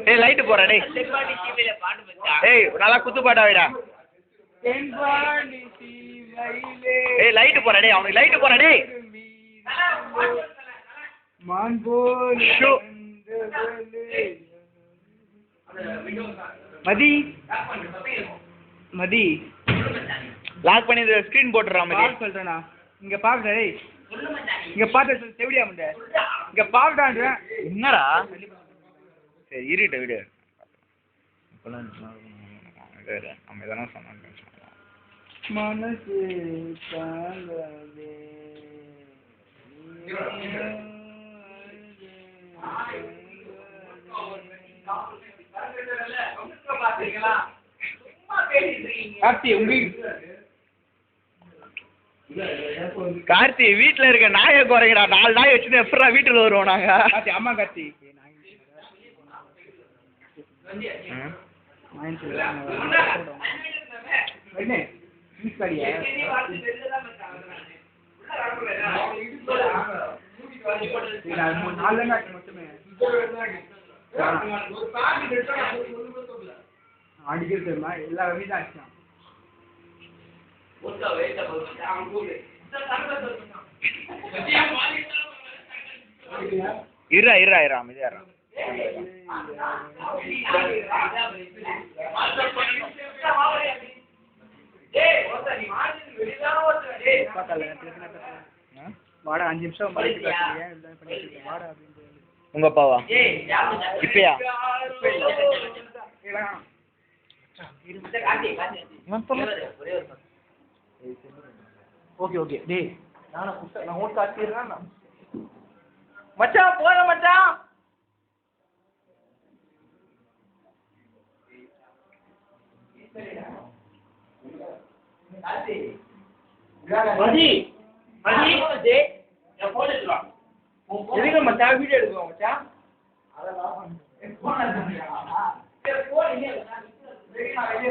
ஏய் லைட் போறா டேய். ஏய் நல்லா குத்து பாடாவிடா. ஏய் லைட் போறா டேய், அவனுக்கு லைட் போறா டேய். மான் போல் மதி மதி லாக் பண்ணி ஸ்கிரீன் போட்டுறா மதி. சொல்றேனா இங்க பாக்குடா டேய், இங்க பாத்து செவிடியா முண்டை, இங்க பாக்குடான்ற. என்னடா சரி இருட்ட விடு. நம்ம எதனா சொன்னாங்க மனசு தாங்கவே. கார்த்தி வீட்டுல இருக்க நாயை குறைக்கிறா. 4 நாய் வச்சுட்டு எப்படா வீட்டுல வருவோம் நாங்க. அம்மா கார்த்தி அடிக்கிறது எல்லா வீடும் ஆச்சு. இரா அமைதியா வாடா 5 நிமிஷம் வாடா. உங்க அப்பாவா இப்பயா? ஓகே ஓகே டேய் நான் ஓட் காட்டிடுறேன் மச்சான். போற மச்சான். மதி மதி டேய் நான் போன் எடுத்துவா. எதுக்கு மச்சான் வீடியோ எடுக்குவோம் மச்சான்?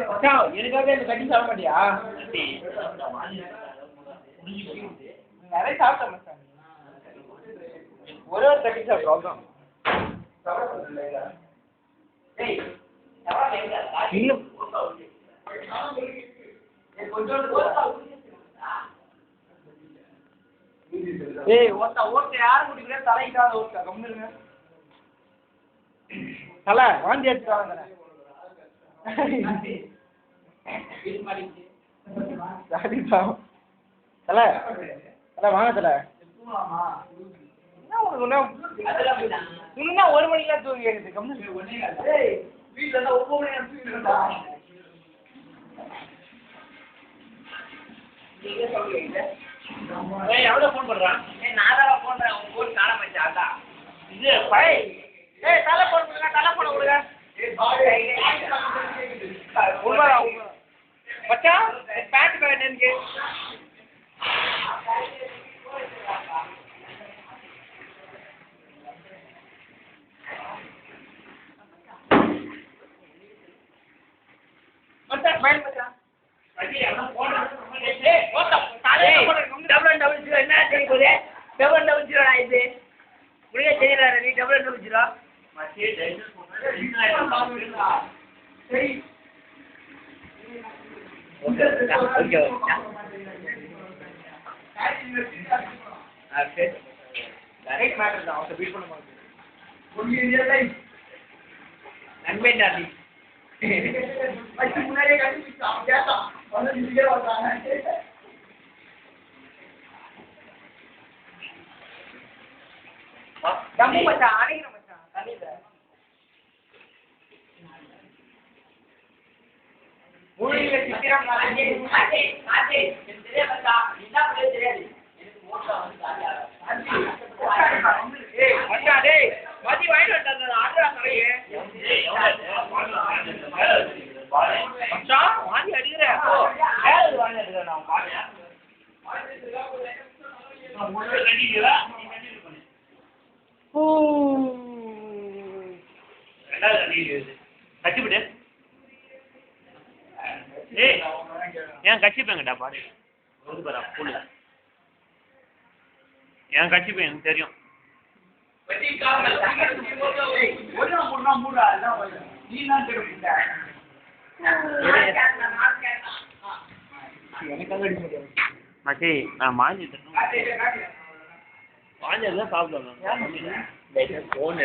மச்சான் எனக்காக இந்த கட்டி சாப்பிட மாட்டியா? நிறைய சாப்பிட்டேன் மச்சான். ஒரே ஒரு கட்டி சாப்பிடும் இன்னும் ஏய் ஓட்ட யாரும் முடிக்கிற தலைக்காத ஓட்ட கம்மிருங்க. தலை வாந்தி எடுத்துக்காங்க தலை தலை வாங்க தலை. இன்னும் 1 மணிக்கெல்லாம் தூங்கி இருக்குது கம்மிரு. வீட்டுல 9 மணி நேரம் தூங்கிட்டு எவ்வளோ ஃபோன் பண்ணுறான்? நான் தான் ஃபோன் பண்ணுறேன். உன் ஃபோன் காண மாட்டேன். இது பழைய தலை ஃபோன் பண்ணுங்க, தலை ஃபோனை கொடுங்க. உண்மைதான் உண்மை மச்சான். பேண்ட் பேண்ட் எனக்கு மச்சான் பேண்ட் மச்சான். என்ன செய்ய போதே? 700 ஆயிடுது. முடிய தெரியல நீ 700. சரி முன்னாடியே தம்பு மச்சான் அடிக்கிற மச்சான் தண்ணியில மூலிகை சித்திரம் தெரியாது. மதி வாங்கிட்டு வந்தாங்க ஆடுறா கடையே மச்சான் வாங்கி அடிக்கிறேன். வாங்கி அடிக்கிறேன் நான் பாருங்க கச்சிப்பிட்டு ஏன் கச்சிப்பேங்கடா பாரு புள்ள ஏன் கச்சிப்பேன் எனக்கு தெரியும். மூடா அதான் நீ தான் தெரியுங்க எனக்கு அடி முடியாது மச்சி நான் மாஞ்சி தரணும் மாஞ்சதான் சாப்பிடணும் ஃபோன்